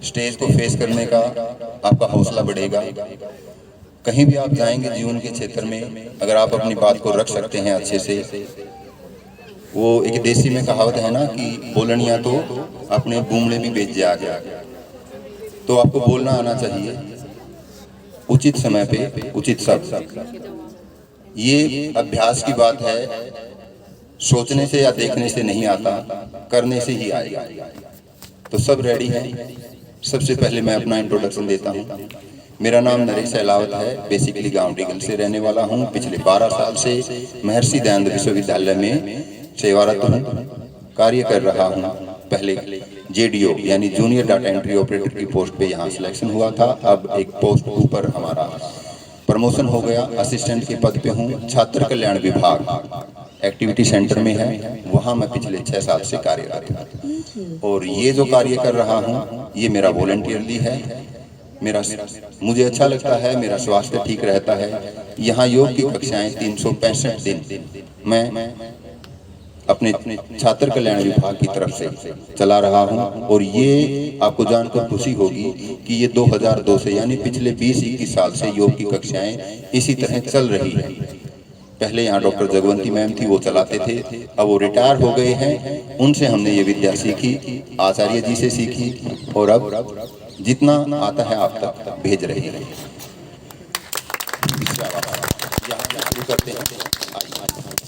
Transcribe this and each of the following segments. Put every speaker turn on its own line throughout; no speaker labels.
Stage को face करने का आपका हौसला बढ़ेगा। कहीं भी आप जाएंगे जीवन के क्षेत्र में, अगर आप अपनी बात को रख सकते हैं अच्छे से, वो एक देसी में कहावत है ना कि बोलनिया तो अपने बूमड़े भी बेच जा गया। तो आपको बोलना आना चाहिए उचित समय पे उचित शब्द। ये अभ्यास की बात है, सोचने से या देखने से नहीं आता, करने से ही आएगा। तो सब रेडी है। सबसे पहले मैं अपना इंट्रोडक्शन देता हूँ। मेरा नाम नरेश अहलावत है। बेसिकली गांव डिगल से रहने वाला हूँ। पिछले 12 साल से महर्षि दयानंद विश्वविद्यालय में सेवारत हूँ, कार्य कर रहा हूँ। पहले जेडीओ यानी जूनियर डाटा एंट्री ऑपरेटर की पोस्ट पे यहाँ सिलेक्शन हुआ था। अब एक पोस्ट ऊपर हमारा प्रमोशन हो गया, असिस्टेंट के पद पे हूँ। छात्र कल्याण विभाग एक्टिविटी सेंटर में है, वहाँ मैं पिछले 6 साल से कार्यरत हूँ। और ये जो कार्य कर रहा हूँ ये मेरा वॉलंटियरली है। मुझे अच्छा लगता है, मेरा स्वास्थ्य ठीक रहता है। यहाँ योग की कक्षाएं 365 दिन मैं अपने छात्र कल्याण विभाग की तरफ से चला रहा हूं। और ये आपको जानकर खुशी होगी कि ये 2002 से यानी पिछले 20-21 साल से योग की कक्षाएं इसी तरह चल रही हैं। पहले यहाँ डॉक्टर जगवंती मैम थी, वो चलाते थे, अब वो रिटायर हो गए हैं। उनसे हमने ये विद्या सीखी, आचार्य जी से सीखी, और अब जितना आता है आप तक भेज रहे हैं। शुरू करते हैं।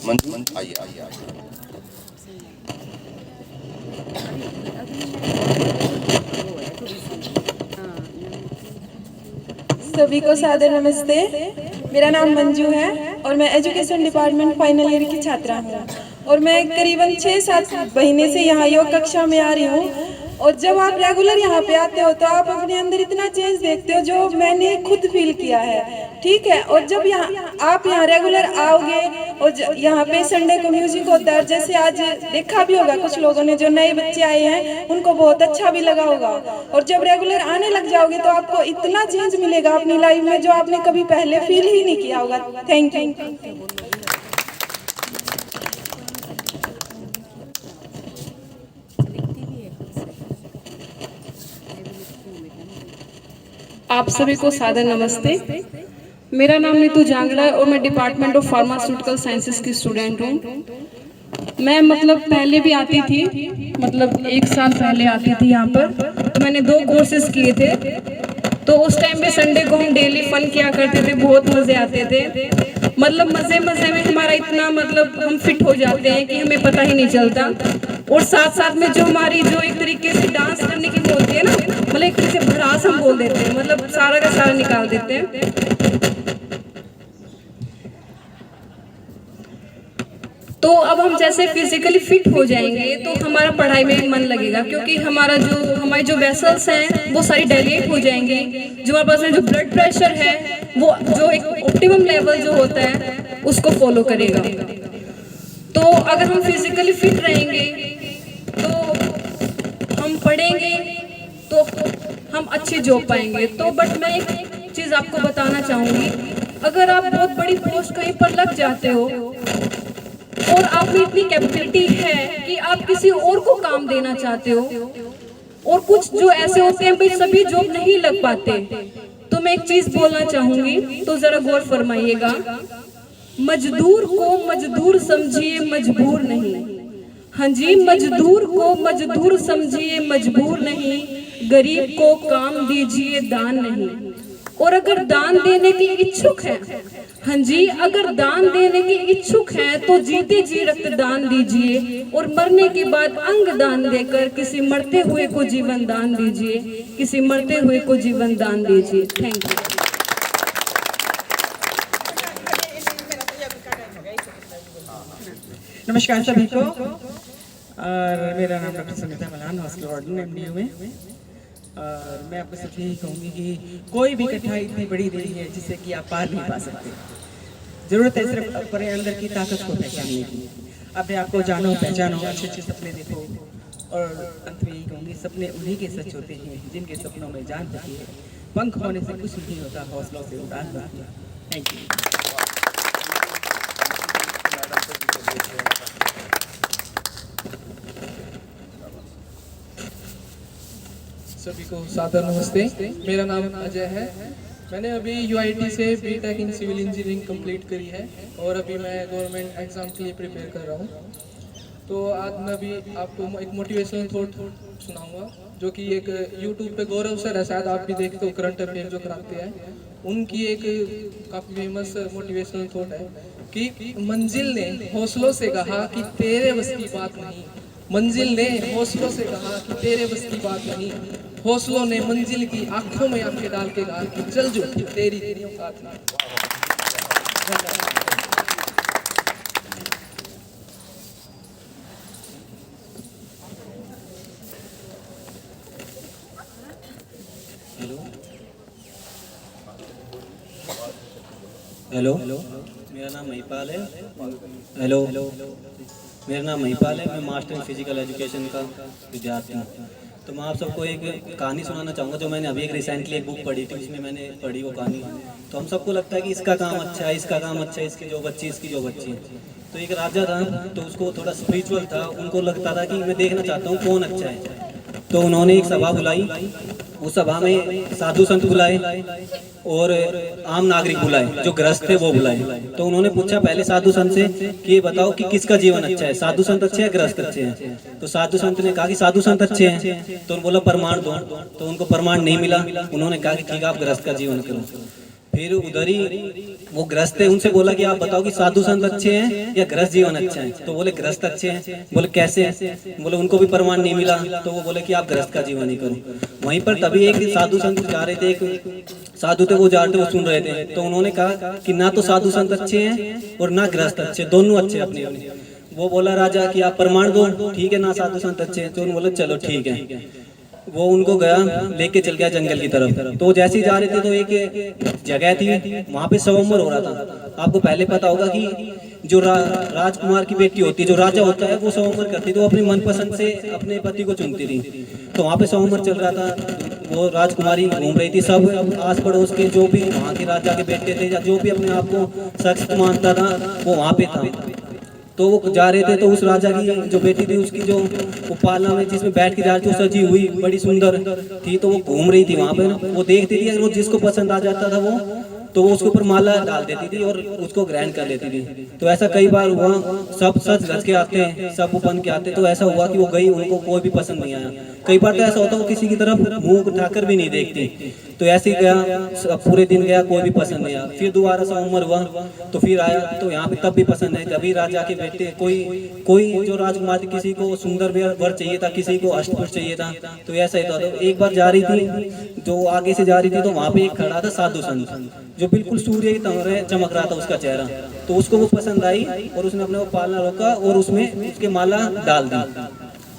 मंजू आइए आइए।
सभी को सादर नमस्ते। मेरा नाम मंजू है और मैं एजुकेशन डिपार्टमेंट फाइनल ईयर की छात्रा हूँ। और मैं करीबन 6-7 महीने से यहाँ योग कक्षा में आ रही हूँ। और जब आप रेगुलर यहाँ पे आते हो तो आप अपने अंदर इतना चेंज देखते हो जो मैंने खुद फील किया है, ठीक है। और जब आप यहाँ रेगुलर आओगे और यहाँ पे संडे को म्यूजिक होता है, जैसे आज देखा भी होगा कुछ लोगों ने, जो नए बच्चे आए हैं उनको बहुत अच्छा भी लगा होगा। और जब रेगुलर आने लग जाओगे तो आपको इतना चेंज मिलेगा अपनी लाइफ में जो आपने कभी पहले फील ही नहीं किया होगा। Thank you.
आप सभी को सादर नमस्ते। मेरा नाम नीतू जांगड़ा है और मैं डिपार्टमेंट ऑफ फार्मास्यूटिकल साइंसेस की स्टूडेंट हूँ। मैं पहले भी आती थी, 1 साल पहले आती थी यहाँ पर। तो मैंने 2 कोर्सेज किए थे। तो उस टाइम पे संडे को हम डेली फन किया करते थे, बहुत मजे आते थे। मजे मजे में हमारा इतना हम फिट हो जाते हैं कि हमें पता ही नहीं चलता। और साथ साथ में जो हमारी जो एक तरीके से डांस करने की वो होती है ना, एक तरीके से भड़ास हम बोल देते हैं, सारा का सारा निकाल देते हैं। तो अब हम जैसे फिजिकली फिट हो जाएंगे तो हमारा पढ़ाई में मन लगेगा, क्योंकि हमारी जो वेसल्स हैं वो सारी डायलेट हो जाएंगी। जो हमारे पास में जो ब्लड प्रेशर है वो जो एक ऑप्टिमम लेवल जो होता है उसको फॉलो करेगा। तो अगर हम फिजिकली फिट रहेंगे तो हम पढ़ेंगे तो हम अच्छी जॉब पाएंगे। तो बट मैं एक चीज आपको बताना चाहूंगी, अगर आप बहुत बड़ी पोस्ट कहीं पर लग जाते हो और आप में इतनी कैपेबिलिटी है कि आप किसी और को काम देना चाहते हो, और कुछ जो ऐसे होते हैं भाई सभी जॉब नहीं लग पाते, तो मैं एक चीज बोलना चाहूंगी, तो जरा गौर फरमाइएगा। मजदूर को मजदूर समझिए, मजबूर नहीं। हाँ जी, मजदूर को मजदूर समझिए, मजबूर नहीं। गरीब को काम दीजिए, दान नहीं। और अगर दान देने की इच्छुक है, हाँ जी, अगर दान देने की इच्छुक है तो जीते जी रक्तदान दीजिए, और मरने के बाद अंग दान देकर किसी मरते हुए को जीवन दान दीजिए, किसी मरते हुए को जीवन दान दीजिए। Thank you.
नमस्कार सभी को। और मेरा नाम doctor Sunita Malan, hostel warden MDU में। और मैं आपको सिर्फ यही कहूँगी कि कोई भी कठिनाई इतनी बड़ी नहीं है जिससे कि आप पार नहीं पा सकते। जरूरत है सिर्फ अपने अंदर की ताकत को पहचानने की। अपने आप को जानो, पहचानो, अच्छे अच्छे सपने देखो। और अंत में यही कहूँगी, सपने उन्हीं के सच होते हैं जिनके सपनों में जान होती है। पंख होने से कुछ नहीं होता, हौसलों से उड़ान होती है। Thank you.
सभी को सादर नमस्ते। मेरा नाम अजय है। मैंने अभी यूआईटी से B Tech in civil engineering complete करी है और अभी मैं गवर्नमेंट एग्ज़ाम के लिए प्रिपेयर कर रहा हूँ। तो आज मैं अभी आपको एक मोटिवेशनल थॉट सुनाऊंगा, जो कि एक यूट्यूब पे गौरव सर है, शायद आप भी देखते हो, करंट अफेयर जो कराते हैं, उनकी एक काफ़ी फेमस मोटिवेशनल थॉट है कि मंजिल ने हौसलों से कहा कि तेरे बस की बात नहीं। मंजिल ने हौसलों से कहा कि तेरे बस की बात नहीं। हौसलों ने मंजिल की आंखों में आंखें डाल के कहा कि चल जो तेरी तेरी औकात नहीं।
हेलो, मेरा नाम महिपाल है। हेलो, मेरा नाम महिपाल है। मैं मास्टर इन फिजिकल एजुकेशन का विद्यार्थी हूँ। तो मैं आप सबको एक कहानी सुनाना चाहूँगा, जो मैंने अभी एक रिसेंटली एक बुक पढ़ी थी, उसमें मैंने पढ़ी वो कहानी। तो हम सबको लगता है कि इसका काम अच्छा है, इसका काम अच्छा है, इसकी जॉब अच्छी है, इसकी जॉब अच्छी है। तो एक राजा था, तो उसको थोड़ा स्पिरिचुअल था, उनको लगता था कि मैं देखना चाहता हूँ कौन अच्छा है। तो उन्होंने एक सभा बुलाई। उस सभा में साधु संत बुलाए और आम नागरिक बुलाए, जो गृहस्थ थे वो बुलाए। तो उन्होंने पूछा पहले साधु संत से कि ये बताओ कि किसका जीवन अच्छा है, साधु संत अच्छे हैं, गृहस्थ अच्छे हैं। तो साधु संत ने कहा कि साधु संत अच्छे हैं। तो उन्होंने बोला प्रमाण दो। तो उनको प्रमाण नहीं मिला। उन्होंने कहा कि ठीक है, आप गृहस्थ का जीवन करो। फिर उधर ही वो गृहस्थ थे, उनसे बोला कि आप बताओ कि साधु संत अच्छे हैं या गृहस्थ जीवन अच्छा है। तो बोले गृहस्थ अच्छे हैं। बोले कैसे? बोले उनको भी प्रमाण नहीं मिला। तो वो बोले कि आप गृहस्थ का जीवन ही करो। वहीं पर तभी एक साधु संत जा रहे थे, एक साधु थे, वो जा रहे थे, वो सुन रहे थे। तो उन्होंने कहा कि ना तो साधु संत अच्छे हैं और ना गृहस्थ अच्छे, दोनों अच्छे अपने अपने। वो बोला राजा कि आप प्रमाण दो। ठीक है, ना साधु संत अच्छे हैं। तो उन्होंने बोला चलो ठीक है। वो उनको गया, लेके चल गया जंगल की तरफ। तो जैसे ही जा रहे थे तो एक जगह थी, वहाँ पे स्वयंवर हो रहा था। आपको पहले पता होगा कि जो राजकुमार की बेटी होती है, जो राजा होता है, वो स्वयंवर करती थी, वो अपनी मनपसंद से अपने पति को चुनती थी। तो वहाँ पे स्वयंवर चल रहा था। वो राजकुमारी घूम रही थी, सब आस पड़ोस के जो भी वहाँ के राजा के बेटे थे या जो भी अपने आप को शख्स मानता था, वो वहाँ पे था। तो वो जा रहे थे, तो उस राजा की जो बेटी थी, उसकी जो वो पालना में जिसमें बैठ के जा रही थी, वो सजी हुई बड़ी सुंदर थी। तो वो घूम रही थी वहाँ पे, वो देखती थी, अगर वो जिसको पसंद आ जाता था वो, तो वो उसके ऊपर माला डाल देती थी और उसको ग्रहण कर लेती थी। तो ऐसा कई बार हुआ, सब सच रच के आते हैं, सब बन के आते। तो ऐसा हुआ कि वो गई, उनको कोई भी पसंद नहीं आया। कई बार तो ऐसा होता है वो किसी की तरफ मुंह उठाकर भी नहीं देखती। तो ऐसे ही गया, पूरे दिन गया, कोई भी पसंद नहीं आया। फिर दोबारा सा उम्र हुआ, तो फिर आया, तो यहाँ पे तब भी पसंद नहीं। तभी राजा के बेटे कोई जो राजकुमारी, किसी को सुंदर वर चाहिए था, किसी को अष्टपुर चाहिए था। तो ऐसा ही था। तो एक बार जा रही थी, जो आगे से जा रही थी, तो वहाँ पे एक खड़ा था साधु संत, जो बिल्कुल सूर्य की तरह चमक रहा था उसका चेहरा। तो उसको वो पसंद आई और उसने अपने वो पालना रोका और उसमें उसके माला डाल दी।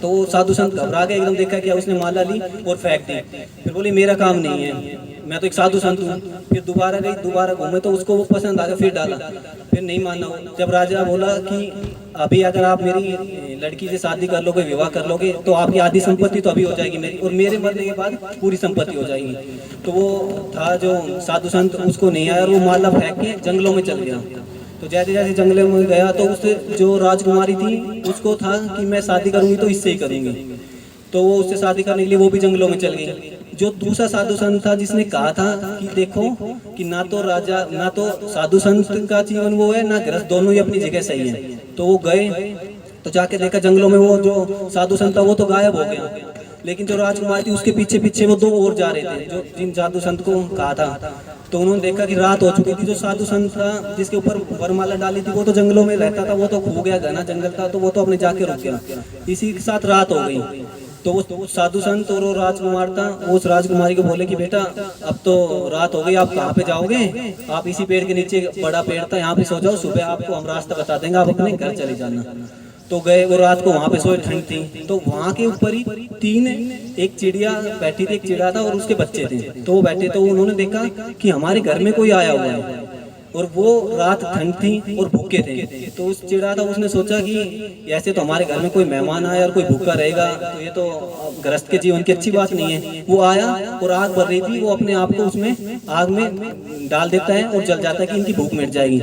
तो वो साधु संत घबरा गए, एकदम देखा क्या, उसने माला ली और फेंक दी। फिर बोली मेरा काम नहीं है, मैं तो एक साधु संत हूँ। फिर दोबारा गई, दोबारा घूमे, तो उसको वो पसंद आ गया, फिर डाला। फिर नहीं माना। जब राजा बोला कि अभी अगर आप मेरी लड़की से शादी कर लोगे, विवाह कर लोगे, तो आपकी आधी संपत्ति तो अभी हो जाएगी मेरी, और मेरे मरने के बाद पूरी संपत्ति हो जाएगी। तो वो था जो साधु संत, उसको नहीं आया और वो माला फेंक के जंगलों में चल गया। तो जैसे जैसे जंगलों में गया, तो उससे जो राजकुमारी थी, उसको था कि मैं शादी करूंगी तो इससे ही करूंगी। तो वो उससे शादी करने के लिए वो भी जंगलों में चल गई। जो दूसरा साधु संत था, जिसने कहा था कि देखो कि ना तो राजा, ना तो साधु संत का जीवन वो है, ना गृहस्थ, दोनों ही अपनी जगह सही है। तो वो गए, तो जाके देखा जंगलों में वो जो साधु संत था वो तो गायब हो गया। लेकिन जो राजकुमारी थी, उसके पीछे पीछे वो दो और जा रहे थे, जो जिन साधु संत को कहा था। तो उन्होंने देखा कि रात हो चुकी थी। जो साधु संत था, जिसके ऊपर वरमाला डाली थी, वो तो जंगलों में रहता था, वो तो खो गया, घना जंगल था, तो वो तो अपने जाके रुक गया। इसी के साथ रात हो गई। तो वो साधु संत और वो राजकुमार था, वो उस राजकुमारी को बोले कि बेटा अब तो रात हो गई, आप कहाँ पे जाओगे? आप इसी पेड़ के नीचे, बड़ा पेड़ था, यहाँ पे सो जाओ, सुबह आपको हम रास्ता बता देंगे, आप अपने घर चले जाना। तो गए, वो रात को वहाँ पे सोए, ठंड थी। तो वहाँ के ऊपर ही एक चिड़िया बैठी थी, एक चिड़ा था और उसके बच्चे थे। तो वो बैठे, तो उन्होंने देखा कि हमारे घर में कोई आया हुआ है। और वो रात ठंड थी और भूखे थे। तो उस चिड़ा था, उसने सोचा कि ऐसे तो हमारे घर में कोई मेहमान आया और कोई भूखा रहेगा तो ये तो गृहस्थ के जीवन की अच्छी बात नहीं है। वो आया और आग बढ़ रही थी, वो अपने आप को उसमें आग में डाल देता है और जल जाता है कि इनकी भूख मिट जाएगी।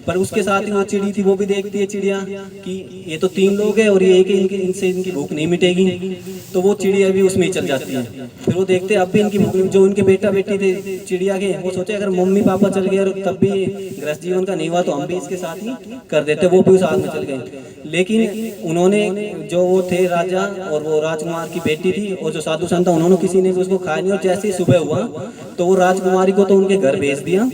पर उसके साथ ही वो चिड़ी थी, वो भी देखती है चिड़िया कि ये तो 3 लोग हैं और ये एक इनसे इनकी भूख नहीं मिटेगी, तो वो चिड़िया भी उसमें ही चल जाती है। फिर वो देखते अब भी इनकी भूख, जो उनके बेटा बेटी थे चिड़िया के, वो सोचे अगर मम्मी पापा चल गए और तब भी गृहस्थ जीवन का नहीं हुआ तो हम भी इसके साथ ही कर देते, वो भी उस आग में चल गए। लेकिन उन्होंने जो वो थे राजा और वो राजकुमार की बेटी थी और जो साधु संत था, उन्होंने किसी ने भी उसको खाया नहीं और जैसे ही सुबह हुआ तो वो राजकुमारी को तो उनके घर भेज दिया।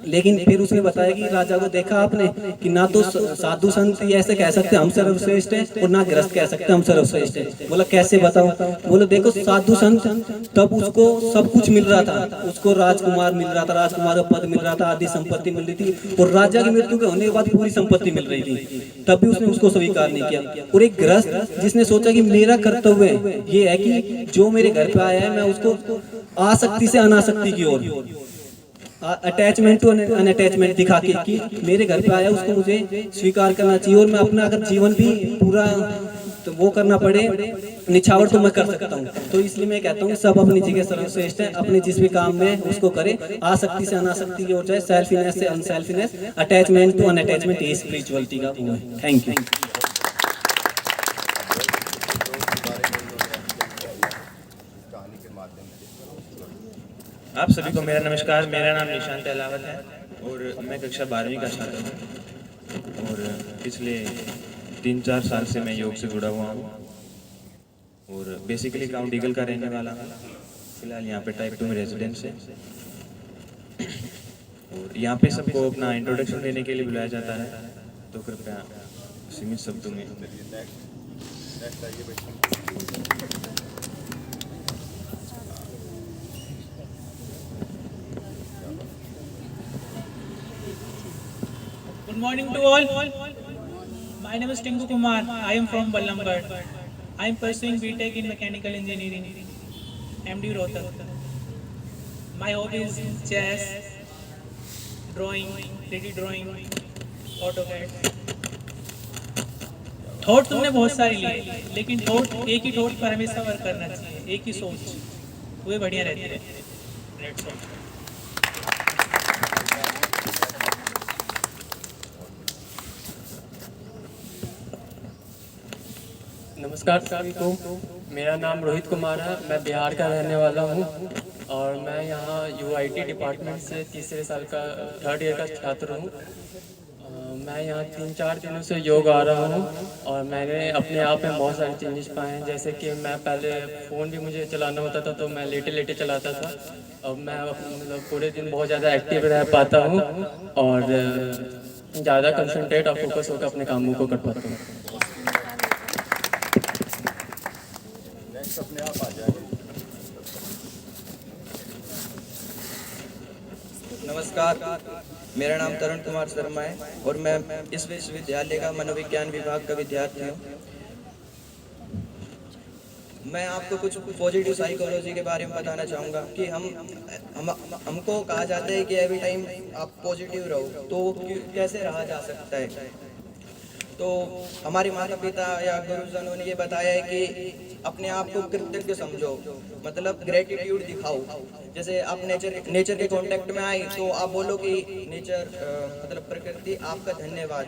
लेकिन फिर उसने बताया कि राजा को देखा आपने कि ना तो साधु संत ये ऐसे कह सकते हम सर्वश्रेष्ठ है और ना गृहस्थ कह सकते हम सर्वश्रेष्ठ है। बोला कैसे बताओ? बोले देखो साधु संत तब उसको सब कुछ मिल रहा था, उसको राजकुमार मिल रहा था, राजकुमार का पद मिल रहा था, आदि संपत्ति मिल रही थी और राजा की मृत्यु के होने के बाद पूरी संपत्ति मिल रही थी, तब भी उसने उसको स्वीकार नहीं किया। और एक गृहस्थ जिसने सोचा कि मेरा कर्तव्य ये है कि जो मेरे घर पे आया है मैं उसको आसक्ति से अनासक्ति की ओर, अटैचमेंट टू अनअटैचमेंट दिखा के कि मेरे घर पे आया उसको मुझे स्वीकार करना चाहिए और मैं अपना अगर जीवन भी पूरा तो वो करना पड़े निछावर तो मैं कर सकता हूँ। तो इसलिए मैं कहता हूँ सब अपनी जगह सर्वश्रेष्ठ है, अपने जिस भी काम में उसको करे, आसक्ति से अनासक्ति की ओर जाए, सेल्फिनेस से अनसेल्फिनेस, अटैचमेंट टू अनअटैचमेंट, ये स्पिरिचुअलिटी का वो है। Thank you.
आप सभी को मेरा नमस्कार। मेरा नाम निशांत अहलावत है और मैं कक्षा 12वीं का छात्र हूँ और पिछले 3-4 साल से मैं योग से जुड़ा हुआ हूँ और बेसिकली काउंट ईगल का रहने वाला हूँ। फिलहाल यहाँ पे टाइप 2 में रेजिडेंस है और यहाँ पे सबको अपना इंट्रोडक्शन देने के लिए बुलाया जाता है, तो कृपया सीमित शब्दों में।
Good morning to all. My name is Tinku Kumar. I am from Ballamgarh. I am pursuing BTech in Mechanical Engineering, MD Rohtak. My hobby is chess, drawing, 3D drawing, AutoCAD. Thought तुमने बहुत सारी लिए, लेकिन thought एक ही thought पर हमेशा work करना चाहिए, एक ही सोच, वो बढ़िया रहती है। That's all.
नमस्कार सभी को, मेरा नाम रोहित कुमार है, मैं बिहार का रहने वाला हूँ और मैं यहाँ UIT डिपार्टमेंट से तीसरे साल का 3rd ईयर का छात्र हूँ। मैं यहाँ 3-4 दिनों से योग आ रहा हूँ और मैंने अपने आप में बहुत सारे चेंजेस पाए हैं। जैसे कि मैं पहले फ़ोन भी मुझे चलाना होता था तो मैं लेटे लेटे चलाता था, अब मैं मतलब पूरे दिन बहुत ज़्यादा एक्टिव रह पाता हूँ और ज़्यादा कंसंट्रेट और फोकस होकर अपने कामों को कर पाता हूँ।
नमस्कार, मेरा नाम तरुण कुमार शर्मा है और मैं इस विश्वविद्यालय का मनोविज्ञान विभाग का विद्यार्थी हूँ। मैं आपको कुछ पॉजिटिव साइकोलॉजी के बारे में बताना चाहूँगा कि हमको कहा जाता है कि एवरी टाइम आप पॉजिटिव रहो, तो कैसे रहा जा सकता है। तो हमारे माता पिता या गुरुजनों ने ये बताया है कि अपने आप को कृतज्ञ समझो, मतलब ग्रेटिट्यूड दिखाओ। जैसे आप नेचर के कांटेक्ट में आए तो आप बोलो कि नेचर मतलब प्रकृति आपका धन्यवाद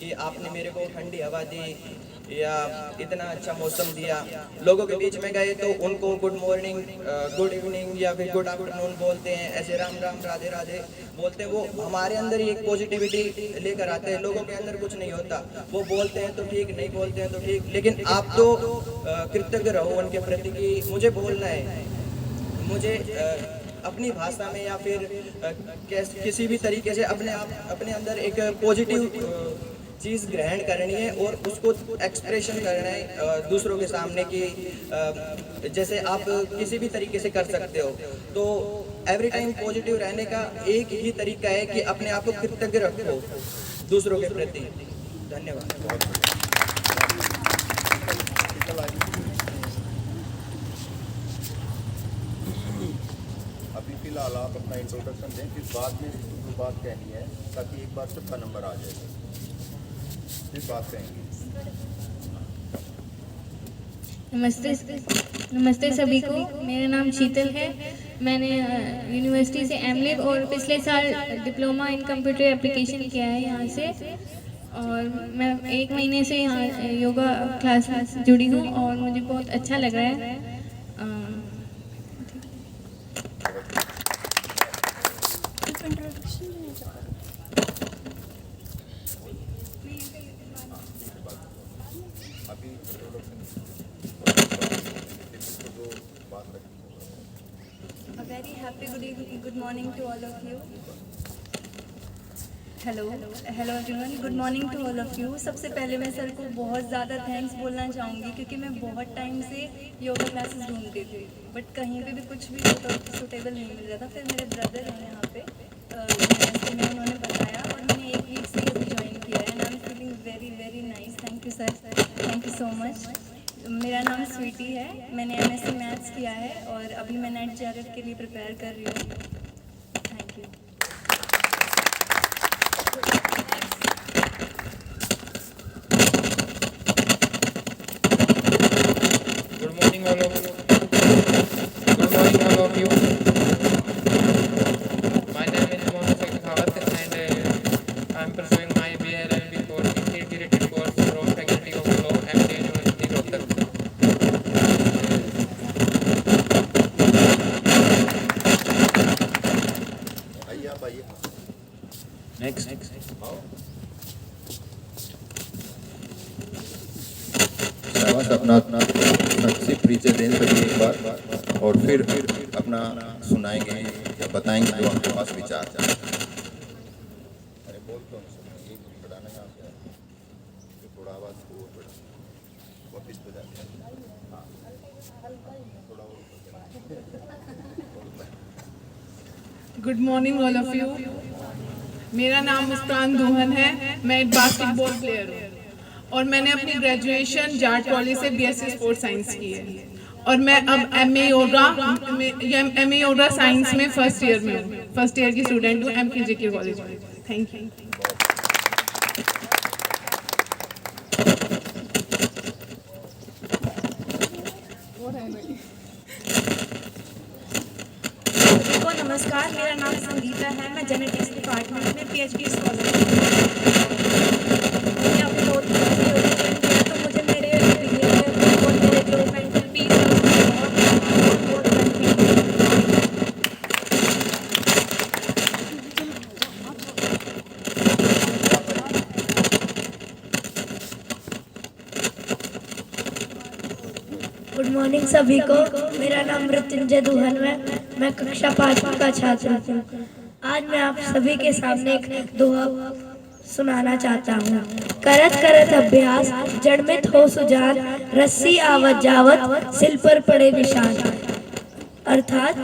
कि आपने मेरे को ठंडी हवा दी या इतना अच्छा मौसम दिया। लोगों के बीच में गए तो उनको गुड मॉर्निंग, गुड इवनिंग या फिर गुड आफ्टरनून बोलते हैं, ऐसे राम राम राधे राधे बोलते हैं। वो हमारे अंदर ही एक पॉजिटिविटी लेकर आते हैं, लोगों के अंदर कुछ नहीं होता। वो बोलते हैं तो ठीक, नहीं बोलते हैं तो ठीक, लेकिन आप तो कृतज्ञ रहो उनके प्रति कि मुझे बोलना है, मुझे अपनी भाषा में या फिर किसी भी तरीके से अपने अंदर एक पॉजिटिव चीज़ ग्रहण करनी है और उसको एक्सप्रेशन करना है दूसरों के सामने कि जैसे आप किसी भी तरीके से कर सकते हो। तो एवरी टाइम पॉजिटिव रहने का एक ही तरीका है कि अपने आप को कृतज्ञ रखो दूसरों के प्रति। धन्यवाद।
अभी फिलहाल आप अपना इंट्रोडक्शन दें, फिर बाद में जो बात कहनी है, ताकि एक बार सबका नंबर आ जाए, फिर बात कहेंगे।
नमस्ते सभी को। मेरा नाम शीतल है। मैंने यूनिवर्सिटी से एमलिब और पिछले साल डिप्लोमा इन कंप्यूटर एप्लीकेशन किया है यहाँ से, और मैं 1 महीने से यहाँ योगा क्लास में जुड़ी हूँ और मुझे बहुत अच्छा लग रहा है।
A very happy good evening, good morning to all of you. Hello everyone, good morning to all of you. सबसे पहले मैं सर को बहुत ज़्यादा थैंक्स बोलना चाहूँगी, क्योंकि मैं बहुत टाइम से योगा क्लासेस ढूंढती थी, बट कहीं पे भी कुछ भी सूटेबल नहीं मिल रहा था। फिर मेरे ब्रदर हैं यहाँ पे यूनिवर्सिटी में, उन्होंने बताया और मैंने 1 वीक से अभी ज्वाइन किया है, and I am feeling very very nice. Thank you sir, thank you so much. मेरा नाम स्वीटी है, मैंने MSc मैथ्स किया है और अभी मैं नेट JRF के लिए प्रिपेयर कर रही हूँ। Thank you.
Good morning all of you. Good morning all of you. My name is Mohammed Shekhawat and I am pursuing my BLLB course, integrated course from Faculty of Law, MD University, Rohtak.
आइए आप आइए।
Next
शाबाश, अपना संक्षिप्त परिचय दें सभी एक बार, और फिर अपना सुनाएंगे या बताएंगे जो आपके पास विचार। अरे बोल क्यों नहीं सुना, ये बढ़ाना है आपका, थोड़ा आवाज़ को बढ़ा, वापिस बजा दिया। हाँ, थोड़ा और
good morning all of you. मेरा नाम मुस्कान दुहन है, मैं एक बास्केटबॉल प्लेयर हूँ और मैंने अपनी ग्रेजुएशन जाट कॉलेज से BSc स्पोर्ट्स साइंस की है, और मैं अब MA योगा साइंस में फर्स्ट ईयर में हूँ, फर्स्ट ईयर की स्टूडेंट हूँ MKJK कॉलेज में। Thank you.
नमस्कार, मेरा नाम संगीता है, मैं जेनेटिक्स डिपार्टमेंट में PhD स्कॉलर हूँ। मैं अपने बहुत तो मुझे मेरे और मेरे जो मेंटल पीस बहुत
गुड मॉर्निंग सभी को। मेरा नाम मृत्युंजय दुहन है, मैं कक्षा 5 का छात्र हूँ। आज मैं आप सभी के सामने एक दोहा सुनाना चाहता हूँ। करत करत अभ्यास जड़मित हो सुजान, रस्सी आवत जावत सिल पर पड़े निशान। अर्थात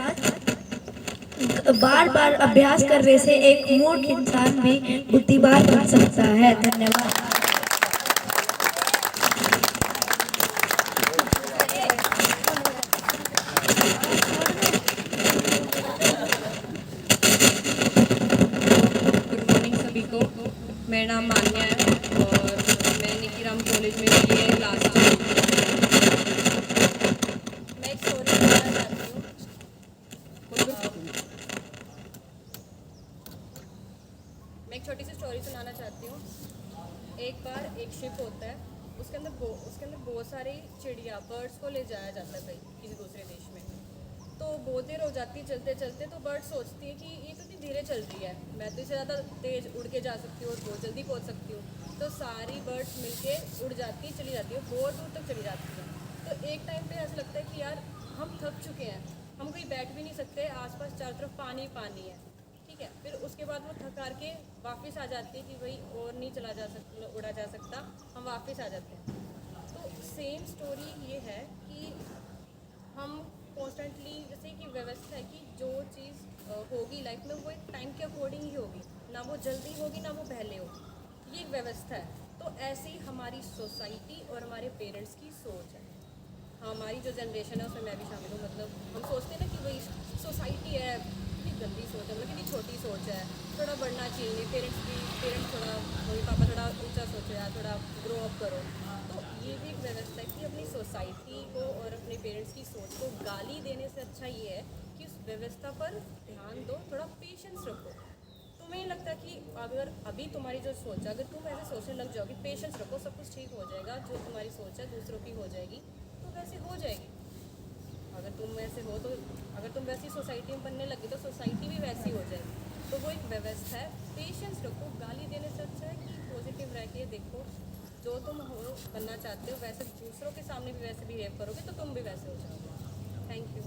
बार बार अभ्यास करने से एक मूर्ख इंसान भी बुद्धिमान बन सकता है। धन्यवाद।
मेरा नाम मान्या है और मैं निकीराम कॉलेज में BA लास्ट ईयर। मैं एक स्टोरी सुनाना चाहती हूँ। मैं एक छोटी सी स्टोरी सुनाना चाहती हूँ। एक बार एक शिप होता है, उसके अंदर बहुत सारी चिड़िया बर्ड्स को ले जाया जाता है कहीं किसी दूसरे देश में। तो बहुत देर हो जाती है चलते चलते, तो बर्ड सोचती है कि ये तो इतनी धीरे चल रही है, मैं तो इससे ज़्यादा तेज़ उड़ के जा सकती हूँ और बहुत जल्दी पहुँच सकती हूँ। तो सारी बर्ड्स मिलके उड़ जाती है, चली जाती है, बहुत दूर तक चली जाती है। तो एक टाइम पे ऐसा लगता है कि यार हम थक चुके हैं, हम कहीं बैठ भी नहीं सकते, आसपास चारों तरफ पानी पानी है, ठीक है। फिर उसके बाद वो थक हार के वापस आ जाती है कि भाई और नहीं चला जा सकता, उड़ा जा सकता, हम वापस आ जाते हैं। तो सेम स्टोरी ये है कि हम कॉन्स्टेंटली, जैसे कि व्यवस्था है कि जो चीज़ होगी लाइफ में वो एक टाइम के अकॉर्डिंग ही होगी, ना वो जल्दी होगी ना वो पहले होगी, ये एक व्यवस्था है। तो ऐसी हमारी सोसाइटी और हमारे पेरेंट्स की सोच है। हमारी जो जनरेशन है उसमें मैं भी शामिल हूँ, मतलब हम सोचते हैं ना कि वही सोसाइटी है,
चाहिए, पेरेंट्स थोड़ा मम्मी पापा थोड़ा ऊंचा सोचो यार, थोड़ा ग्रो अप करो। तो ये भी एक व्यवस्था है कि अपनी सोसाइटी को और अपने पेरेंट्स की सोच को गाली देने से अच्छा ये है कि उस व्यवस्था पर ध्यान दो, थोड़ा पेशेंस रखो। तुम्हें लगता कि अगर अभी तुम्हारी जो सोच है, अगर तुम ऐसे सोचने लग जाओगे पेशेंस रखो सब कुछ ठीक हो जाएगा, जो तुम्हारी सोच है दूसरों की हो जाएगी, तो वैसे हो जाएगी। अगर तुम ऐसे हो तो अगर तुम वैसी सोसाइटी में बनने लगे तो सोसाइटी भी वैसी हो जाएगी। तो वो एक व्यवस्था है, पेशेंस रखो। गाली देने से अच्छा है कि पॉजिटिव रह के देखो, जो तुम हो बनना चाहते हो वैसे दूसरों के सामने भी वैसे बिहेव करोगे तो तुम भी वैसे हो जाओगे। Thank you.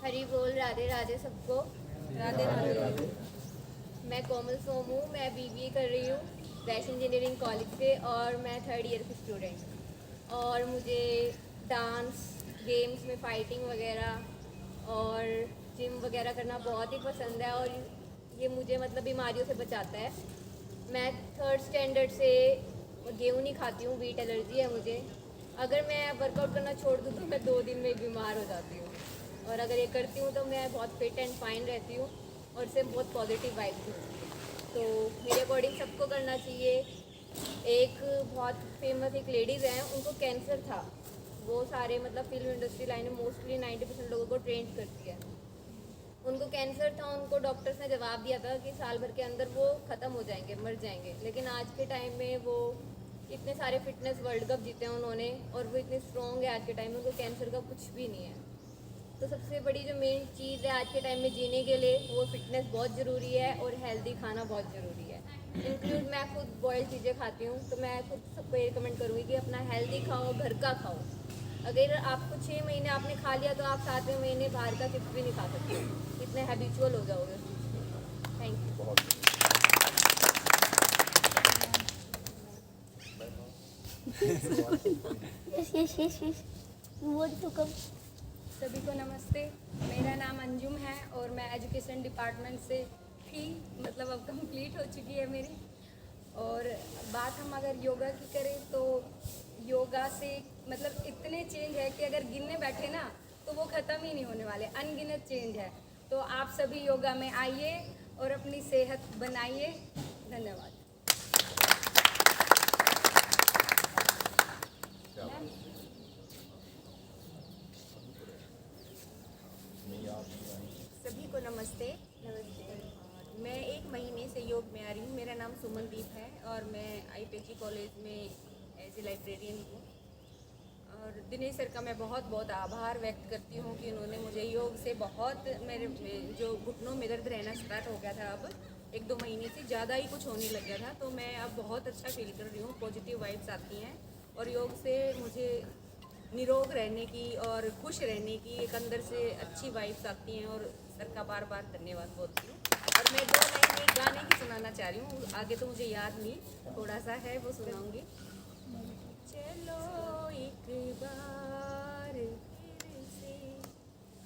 हरी बोल, राधे राधे सबको।
राधे राधे।
मैं कोमल सोमू, मैं बीबीए कर रही हूँ वैश्य इंजीनियरिंग कॉलेज से और मैं 3rd ईयर की स्टूडेंट। और मुझे डांस, गेम्स में फाइटिंग वगैरह और जिम वगैरह करना बहुत ही पसंद है और ये मुझे मतलब बीमारियों से बचाता है। मैं 3rd स्टैंडर्ड से गेहूँ नहीं खाती हूँ, व्हीट एलर्जी है मुझे। अगर मैं वर्कआउट करना छोड़ दूँ तो मैं 2 दिन में बीमार हो जाती हूँ, और अगर ये करती हूँ तो मैं बहुत फिट एंड फाइन रहती हूँ और इससे बहुत पॉजिटिव वाइब्स होती है। तो मेरे अकॉर्डिंग सबको करना चाहिए। एक बहुत फेमस एक लेडीज़ हैं, उनको कैंसर था, वो सारे मतलब फिल्म इंडस्ट्री लाइन में मोस्टली 90% लोगों को ट्रेंड करती है। उनको कैंसर था, उनको डॉक्टर्स ने जवाब दिया था कि साल भर के अंदर वो ख़त्म हो जाएंगे, मर जाएंगे। लेकिन आज के टाइम में वो इतने सारे फिटनेस वर्ल्ड कप जीते हैं उन्होंने और वो इतने स्ट्रॉन्ग है आज के टाइम में, उनको कैंसर का कुछ भी नहीं है। तो सबसे बड़ी जो मेन चीज़ है आज के टाइम में जीने के लिए वो फिटनेस बहुत ज़रूरी है और हेल्दी खाना बहुत ज़रूरी है। इंक्लूड मैं खुद बॉइल्ड चीज़ें खाती हूँ, तो मैं खुद सबको ये रिकमेंड करूँगी कि अपना हेल्दी खाओ, घर का खाओ। अगर आपको 6 महीने आपने खा लिया तो आप 7वें महीने बाहर का चिप्स भी नहीं खा सकते, इतने हैबिचुअल हो जाओगे। Thank you.
सभी को नमस्ते। मेरा नाम अंजुम है और मैं एजुकेशन डिपार्टमेंट से थी, मतलब अब कंप्लीट हो चुकी है मेरी। और बात हम अगर योगा की करें तो योगा से मतलब इतने चेंज है कि अगर गिनने बैठे ना तो वो ख़त्म ही नहीं होने वाले, अनगिनत चेंज है। तो आप सभी योगा में आइए और अपनी सेहत बनाइए। धन्यवाद।
सभी को नमस्ते। मैं 1 महीने से योग में आ रही हूँ। मेरा नाम सुमनदीप है और मैं IPG कॉलेज में एज ए लाइब्रेरियन हूँ। और दिनेश सर का मैं बहुत बहुत आभार व्यक्त करती हूँ कि उन्होंने मुझे योग से बहुत, मेरे जो घुटनों में दर्द रहना स्टार्ट हो गया था, अब 1-2 महीने से ज़्यादा ही कुछ होने लग गया था, तो मैं अब बहुत अच्छा फील कर रही हूँ। पॉजिटिव वाइब्स आती हैं और योग से मुझे निरोग रहने की और खुश रहने की एक अंदर से अच्छी वाइब्स आती हैं। और सर का बार बार धन्यवाद बोलती हूँ। और मैं 2 लाइन एक गाने की सुनाना चाह रही हूँ, आगे तो मुझे याद नहीं, थोड़ा सा है वो सुनाऊंगी। चलो एक बार फिर से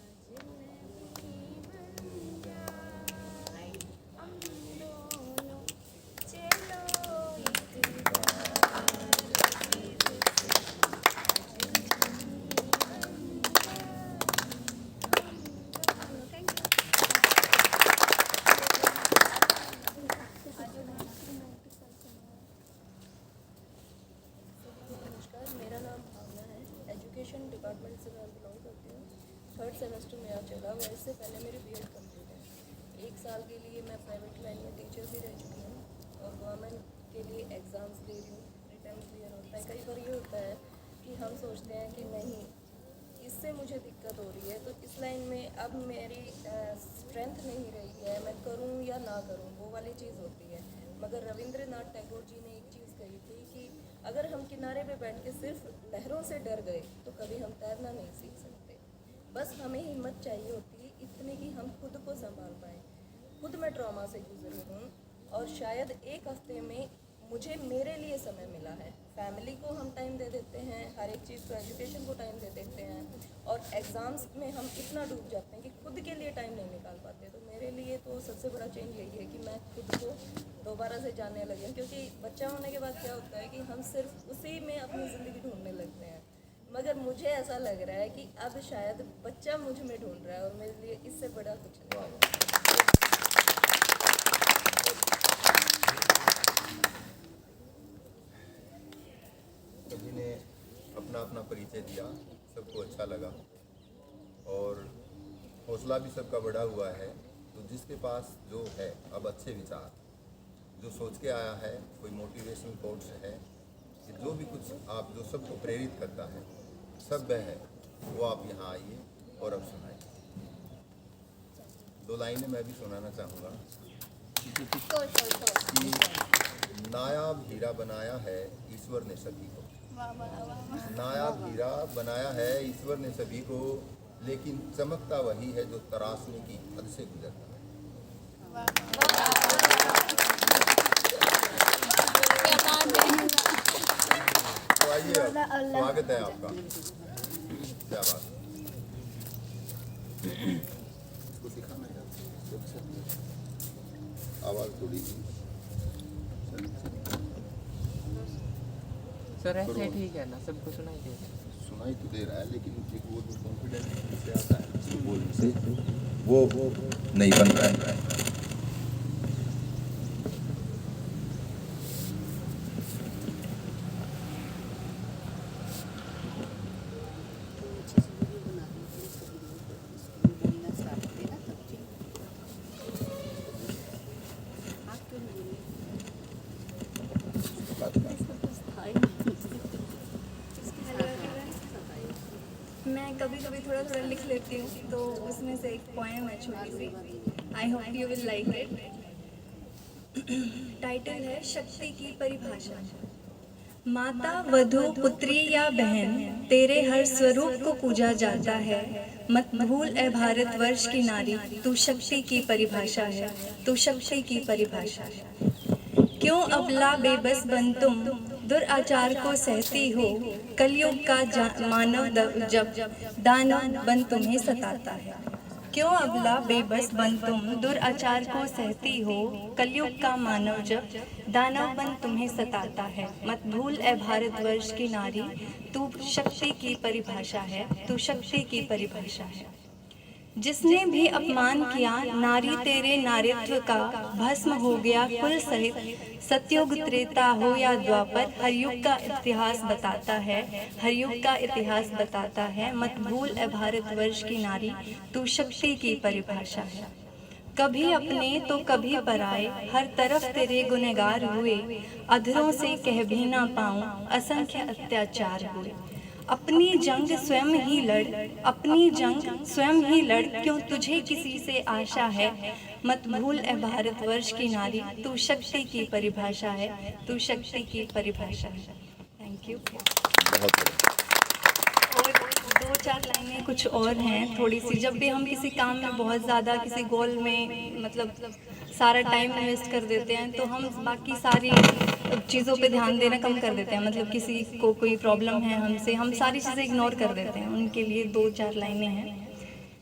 अजनबी बन जाए हम दोनों, चलो एक बार फिर से
नमस्कार, मेरा नाम भावना है। एजुकेशन डिपार्टमेंट से मैं बिलोंग करती हूँ। 3rd सेमेस्टर में आ चला हुआ। इससे पहले मेरी BEd कंप्लीट है। 1 साल के लिए मैं प्राइवेट लाइन में टीचर भी रह चुकी हूँ और गवर्नमेंट के लिए एग्ज़ाम्स दे रही हूँ। रिटर्न क्लियर होता है। कई बार ये होता है कि हम सोचते हैं कि नहीं, इससे मुझे दिक्कत हो रही है, तो इस लाइन में अब मेरी स्ट्रेंथ नहीं रही है, मैं करूँ या ना करूँ, वो वाली चीज़ होती है। मगर रविंद्रनाथ टैगोर जी ने एक चीज़ कही थी कि अगर हम किनारे पे बैठ के सिर्फ लहरों से डर गए तो कभी हम तैरना नहीं सीख सकते। बस हमें हिम्मत चाहिए होती है इतनी कि हम खुद को संभाल पाएँ। खुद मैं ट्रॉमा से गुजरी हूँ और शायद 1 हफ्ते में मुझे मेरे लिए समय मिला है। फैमिली को हम टाइम दे देते हैं, हर एक चीज़ को, एजुकेशन को टाइम दे देते हैं और एग्ज़ाम्स में हम इतना डूब जाते हैं कि खुद के लिए टाइम नहीं निकाल पाते। तो मेरे लिए तो सबसे बड़ा चेंज यही है कि मैं खुद को दोबारा से जानने लगी हूँ। क्योंकि बच्चा होने के बाद क्या होता है कि हम सिर्फ उसी में अपनी ज़िंदगी ढूंढने लगते हैं। मगर मुझे ऐसा लग रहा है कि अब शायद बच्चा मुझ में ढूंढ रहा है और मेरे लिए इससे बड़ा कुछ नहीं।
सभी ने अपना अपना परिचय दिया, सबको अच्छा लगा और हौसला भी सबका बढ़ा हुआ है। तो जिसके पास जो है अब अच्छे विचार, जो सोच के आया है, कोई मोटिवेशनल कोट्स है, कि जो भी कुछ आप जो सबको प्रेरित करता है, सब वह है, वो आप यहाँ आइए और अब सुनाइए। 2 लाइनें मैं भी सुनाना चाहूँगा कि नायाब हीरा बनाया है ईश्वर ने सभी को, नायाब हीरा बनाया है ईश्वर ने सभी को, लेकिन चमकता वही है जो तराशने की हद से गुजरता है। तो आइए, स्वागत है आपका। क्या बात, इसको सिखाना है, आवाज़ थोड़ी सी
सर ऐसे ठीक है ना, सबको सुनाई दे रहा है?
सुनाई तो दे रहा है, लेकिन एक वो जो कॉन्फिडेंस से आता है बोलने से, वो नहीं बन रहा है।
मैं कभी कभी थोड़ा थोड़ा लिख लेती हूँ, तो उसमें से एक पोएम है छोटी सी। I hope you will like it. Title है शक्ति की परिभाषा। माता, वधू, पुत्री या बहन, तेरे हर स्वरूप को पूजा जाता है। मत भूल ए भारतवर्ष की नारी, तू शक्ति की परिभाषा है, तू शक्ति की परिभाषा है। क्यों अबला बेबस बन तुम, दुराचार को सहती हो, कलयुग का मानव जब दानव बन तुम्हें सताता है। क्यों अबला बेबस बन तुम, दुराचार को सहती हो, कलयुग का मानव जब दानव बन तुम्हें सताता है। मत भूल ए भारतवर्ष की नारी, तू शक्ति की परिभाषा है, तू शक्ति की परिभाषा है। जिसने भी अपमान किया नारी तेरे नारित्व का, भस्म हो गया कुल सहित। सतयुग त्रेता हो या द्वापर, हर युग का इतिहास बताता है, हर युग का इतिहास बताता है। मत भूल ए भारतवर्ष की नारी, तू शक्ति की परिभाषा है। कभी अपने तो कभी पराए, हर तरफ तेरे गुनहगार हुए। अधरों से कह भी ना पाऊं, असंख्य अत्याचार हुए। अपनी जंग स्वयं ही लड़, अपनी जंग स्वयं ही लड़, क्यों तुझे किसी से आशा है। मत भूल ए भारतवर्ष की नारी, तू शक्ति की परिभाषा है, तू शक्ति की परिभाषा है। Thank you. और 2-4 लाइनें कुछ और हैं थोड़ी सी। जब भी हम किसी काम में बहुत ज़्यादा, किसी गोल में मतलब सारा टाइम इन्वेस्ट कर देते हैं, तो हम बाकी सारी चीज़ों पे ध्यान देना कम कर देते हैं। मतलब किसी को कोई प्रॉब्लम है हमसे, हम सारी चीज़ें इग्नोर कर देते हैं। उनके लिए 2-4 लाइनें हैं।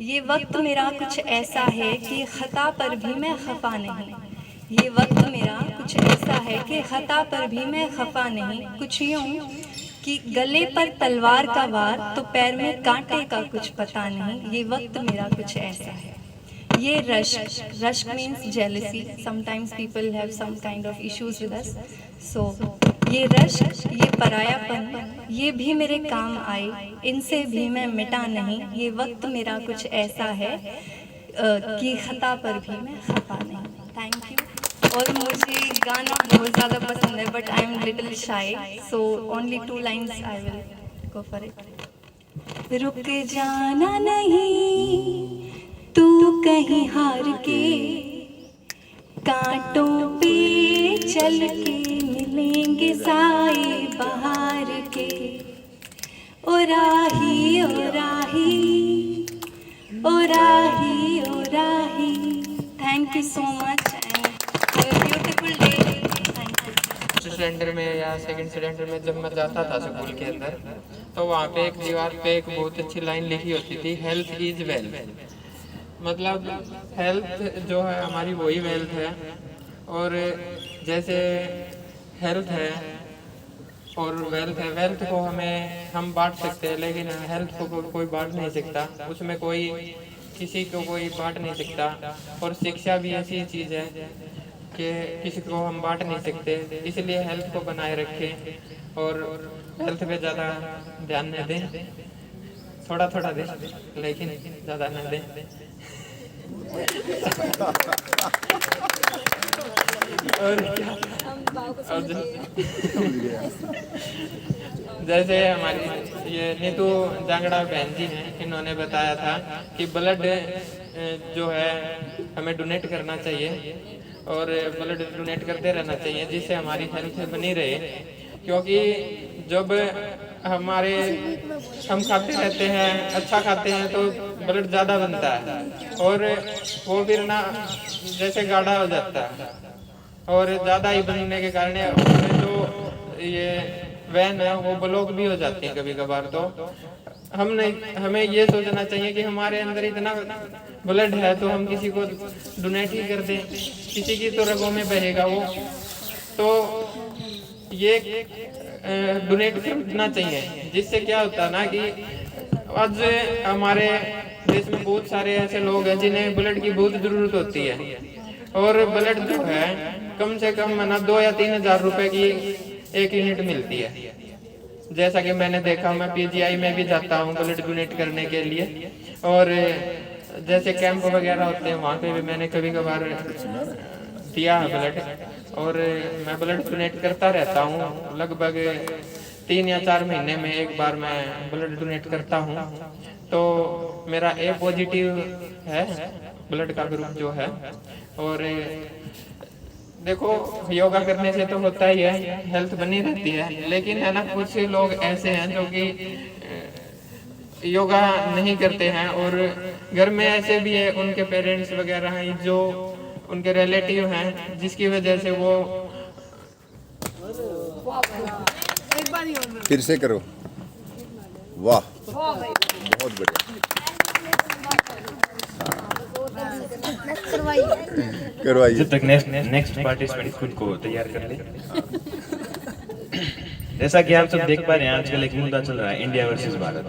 ये वक्त मेरा कुछ ऐसा है कि खता पर भी मैं खफा नहीं। ये वक्त मेरा कुछ ऐसा है कि खता पर भी मैं खफा नहीं। कुछ यूँ कि गले पर तलवार का वार, तो पैर में कांटे का कुछ पता नहीं। ये वक्त मेरा कुछ ऐसा है। ये रश्क means jealousy. Sometimes people have some kind of issues with us. So ये रश्क, ये परायापन, ये भी मेरे काम आए, इनसे भी मैं मिटा नहीं। ये वक्त मेरा कुछ ऐसा है कि खता पर भी मैं खफा नहीं। Thank you. और मुझे गाना बहुत ज़्यादा पसंद है, बट आई एम लिटिल शाई, so only 2 lines I will go for it. रुक जाना नहीं तू कहीं हार के, कांटों पे चल के मिलेंगे साए बहार के। ओ राही, ओ राही, ओ राही, ओ राही। Thank you so much and have a beautiful day. Thank you.
Cylinder में या सेकंड सिलेंडर में जब मैं जाता था स्कूल के अंदर, तो वहाँ पे एक दीवार पे एक बहुत अच्छी लाइन लिखी होती थी, हेल्थ इज वेल्थ। मतलब हेल्थ जो है हमारी वही वेल्थ है। और जैसे हेल्थ है
और वेल्थ है, वेल्थ को हम बांट सकते हैं, लेकिन हेल्थ को कोई बांट नहीं सकता, उसमें कोई किसी को कोई बांट नहीं सकता। और शिक्षा भी ऐसी चीज़ है कि किसी को हम बांट नहीं सकते, इसलिए हेल्थ को बनाए रखें और हेल्थ पे ज़्यादा ध्यान न दें, थोड़ा थोड़ा दें लेकिन ज़्यादा न दें। और जैसे हमारी ये नीतू जांगड़ा बहन जी हैं, इन्होंने बताया था कि ब्लड जो है हमें डोनेट करना चाहिए और ब्लड डोनेट करते रहना चाहिए, जिससे हमारी हेल्थ बनी रहे। क्योंकि जब हम खाते रहते हैं, अच्छा खाते हैं, तो ब्लड ज़्यादा बनता है और वो फिर ना जैसे गाढ़ा हो जाता है और ज़्यादा ही बनने के कारण जो ये वैन है वो ब्लॉक भी हो जाती है कभी कभार। तो हमें ये सोचना चाहिए कि हमारे अंदर इतना ब्लड है तो हम किसी को डोनेट ही कर दें, किसी की तो रगों में बहेगा वो, तो ये डोनेट करना चाहिए। जिससे क्या होता है ना कि आज हमारे देश में बहुत सारे ऐसे लोग हैं जिन्हें ब्लड की बहुत ज़रूरत होती है और ब्लड जो है कम से कम ना 2 या 3 हज़ार रुपए की एक यूनिट मिलती है। जैसा कि मैंने देखा, मैं पीजीआई में भी जाता हूँ ब्लड डोनेट करने के लिए, और जैसे कैंप वगैरह होते हैं वहाँ पे भी मैंने कभी कभार दिया है ब्लड, और मैं ब्लड डोनेट करता रहता हूँ। लगभग 3 या 4 महीने में एक बार मैं ब्लड डोनेट करता हूँ। तो मेरा ए पॉजिटिव है ब्लड का ग्रुप जो है। और देखो, योगा करने से तो होता ही है, हेल्थ बनी रहती है, लेकिन है ना कुछ लोग ऐसे हैं जो कि योगा नहीं करते हैं और घर में ऐसे भी है, उनके पेरेंट्स वगैरह हैं जो उनके रिलेटिव हैं, जिसकी वजह से वो
फिर से करो, वाह बहुत बढ़िया, करवाइए।
जब तक नेक्स्ट पार्टिसिपेंट खुद को तैयार कर ले। जैसा कि आप सब देख पा रहे हैं, आजकल एक मुद्दा चल रहा है, इंडिया वर्सेस भारत।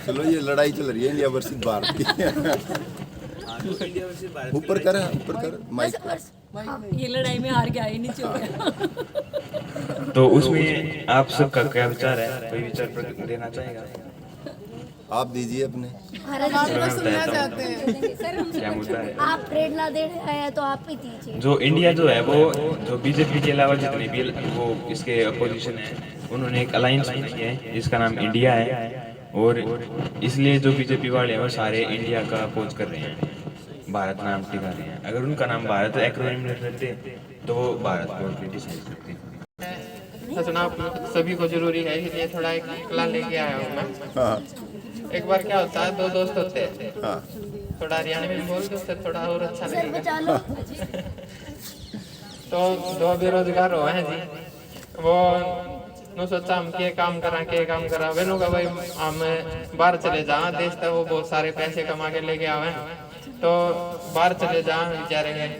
चलो, ये लड़ाई चल रही है इंडिया वर्सेस भारत की। ऊपर कर माइक।
ये लड़ाई में हार गया ही नीचे हो गया।
तो उसमें आप सबका क्या विचार है? कोई विचार देना चाहेगा?
आप दीजिए अपने।
सुनना चाहते हैं।
क्या मुद्दा है?
आप प्रेरणा दे रहे हैं तो आप ही दीजिए।
जो इंडिया जो है वो, जो बीजेपी के अलावा जितने भी वो इसके अपोजिशन है, उन्होंने एक अलायंस बनाई है जिसका नाम इंडिया है, और इसलिए जो बीजेपी वाले हैं वो सारे इंडिया का अपोज कर रहे हैं, भारत नाम टिका रहे हैं। अगर उनका नाम भारत एक्रोनिम में रहते तो वो भारत को क्रिटिसाइज करते।
हंसना सभी को जरूरी है, इसलिए थोड़ा एक कला लेके आया हूँ मैं। एक बार क्या होता है, 2 दोस्त होते हैं, थोड़ा हरियाणवी में बोल दो उससे थोड़ा और अच्छा लगेगा। तो 2 बेरोजगार हो हैं जी, वो नो सोचा हम के काम करा वेनो का भाई हम बाहर चले जा, देश था वो बहुत सारे पैसे कमा के लेके आवे, तो बाहर चले जा बेचारे हैं,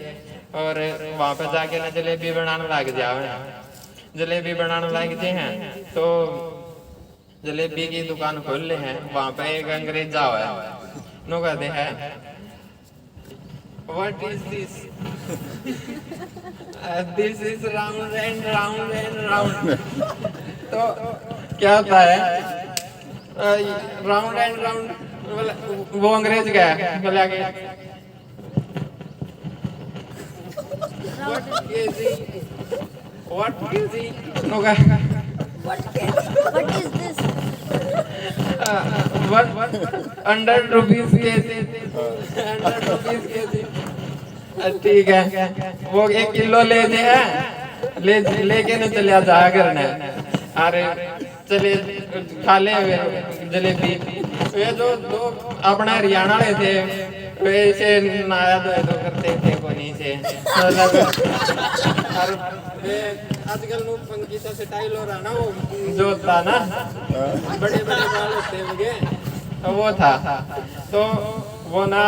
और वहाँ पे जाके ना जलेबी बनाने लग जावे। जलेबी बनाने लग हैं तो जलेबी की दुकान खोल ले हैं, वहाँ पे एक अंग्रेज जाओ है, नो कहते हैं what is this? This is round and round and round. तो क्या होता है, राउंड एंड राउंड, वो अंग्रेज गया बोला कि What is it? No guy.
What is this?
100 rupees के 100 rupees के। ठीक है, वो 1 किलो लेते हैं, लेके न चले जा करने। अरे चले खा ले जलेबी। वे जो 2 अपना हरियाणा में थे, वैसे नाया तो करते थे कोनी से, आजकल नो पंकी सा स्टाइल हो रहा ना, वो जो था ना बड़े बाल होते हैं, वो था। तो वो ना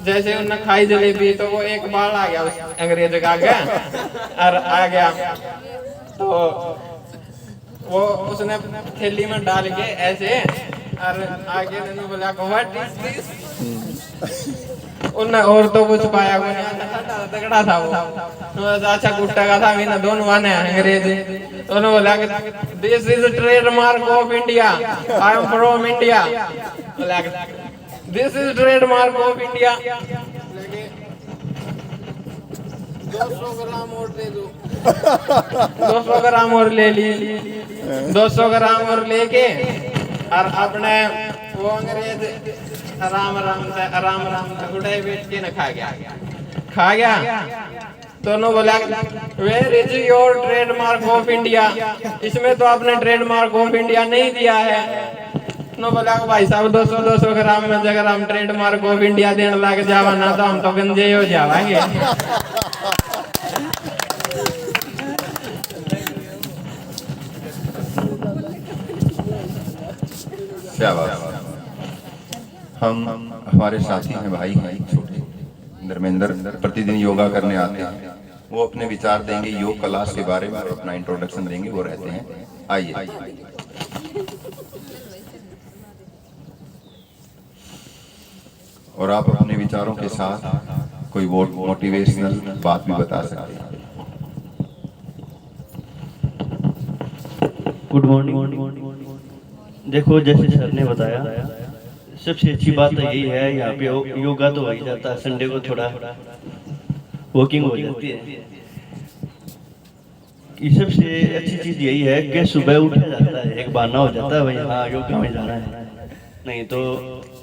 जैसे उन्हें खाई जलेबी तो वो एक बाल आ गया उस अंग्रेज का आगे और आ गया तो वो उसने थैली में डाल के ऐसे और आगे ने बोला व्हाट इज दिस। उन्हें और तो कुछ पाया वो नहीं, तगड़ा था वो, अच्छा गुट्टा का था। मैंने दोनों आने अंग्रेज तो उन्होंने बोला कि this is trademark of India, I am from India. This is trademark of India. 200 ग्राम और दे दो। 200 ग्राम और ले ली। 200 ग्राम और लेके और अपने वो अंग्रेज आराम आराम से उड़े बैठ के न खा गया। तो उन्होंने बोला where is your trademark of India, इसमें तो आपने ट्रेडमार्क ऑफ इंडिया नहीं दिया है। नो बोला भाई साहब 200 ग्राम में अगर हम ट्रेडमार्क ऑफ इंडिया देने लग जावा ना तो हम तो गंजे हो जावांगे।
क्या बात। हम हमारे साथी हैं, भाई हैं छोटे धर्मेंद्र, प्रतिदिन योगा करने आते हैं। वो अपने विचार देंगे योग क्लास के बारे में और अपना इंट्रोडक्शन देंगे। वो रहते हैं, आइए। और आप अपने विचारों के साथ कोई मोटिवेशनल बात भी बता सकते हैं।
Good morning. देखो जैसे सर ने बताया, सबसे अच्छी बात तो यही है यहाँ पे योगा तो हो ही जाता है, संडे को थोड़ा वॉकिंग हो जाती है। ये सबसे अच्छी चीज़ यही है कि सुबह उठा जाता है, एक बहाना हो जाता है भाई हाँ योगा में जाना है। नहीं तो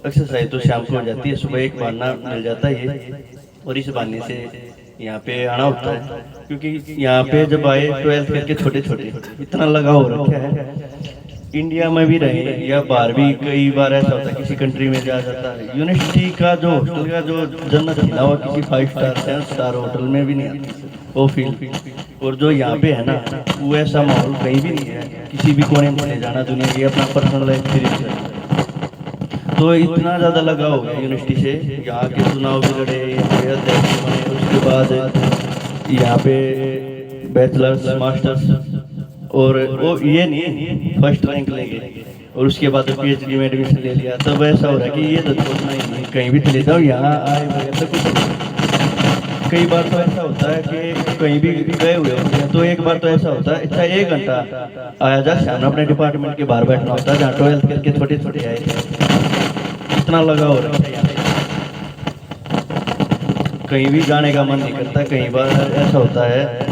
एक्सरसाइज तो शाम को हो जाती है, सुबह एक बहाना मिल जाता है ये। और इस बहाने से यहाँ पे आना होता है, क्योंकि यहाँ पे जब आए 12th करके छोटे छोटे इतना लगाव हो रखा है। इंडिया में भी रहे या बाहर भी कई बार ऐसा होता है किसी कंट्री में जा जाता है, यूनिवर्सिटी का जो हॉस्टल का जो जन्नत हिला हुआ किसी 5 स्टार 7 स्टार होटल में भी नहीं आती वो फील। और जो यहाँ पे है ना वो ऐसा माहौल कहीं भी नहीं है, किसी भी कोने में चले जाना दुनिया की अपना पर्सनल एक्सपीरियंस है। तो इतना ज़्यादा लगा हो गया यूनिवर्सिटी से, यहाँ के चुनाव भी लड़े, अध्यक्ष बने, उसके बाद यहाँ पे बैचलर्स मास्टर्स और वो ये नहीं फर्स्ट रैंक लेंगे और उसके बाद PhD में एडमिशन ले लिया। तब ऐसा हो रहा है कि ये तो छोड़ना ही नहीं, कहीं भी चले जाओ यहाँ आए हुए तो कुछ। कई बार तो ऐसा होता है कि कहीं भी गए हुए होते हैं तो एक बार तो ऐसा होता है अच्छा 1 घंटा आया जा शाम अपने डिपार्टमेंट के बाहर बैठना होता है जहाँ 12th करके छोटे छोटे आए थे। इतना लगा हो रहा है कहीं भी जाने का मन नहीं करता। कई बार ऐसा होता है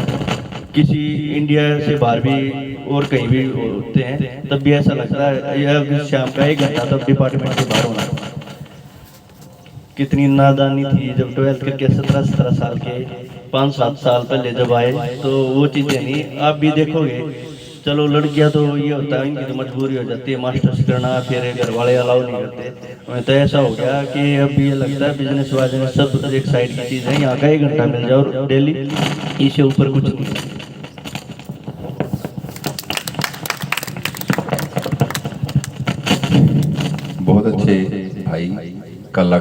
किसी इंडिया से बाहर भी और कहीं भी होते हैं तब भी ऐसा लगता है यह शाम का 1 घंटा तब डिपार्टमेंट से बाहर होना। कितनी नादानी थी जब 12th करके 17 साल के 5-7 साल पहले जब आए तो वो चीज़ें नहीं। आप भी देखोगे चलो लड़कियां तो ये होता है इनकी तो मजबूरी हो जाती है मास्टर्स करना, फिर घर वाले अलाउ नहीं करते। हमें तो ऐसा हो गया कि अब ये लगता है बिजनेस वाजनेस सब एक साइड की चीज़ है, यहाँ का 1 घंटा मिल जाओ डेली, इससे ऊपर कुछ नहीं।
बहुत अच्छे भाई, कल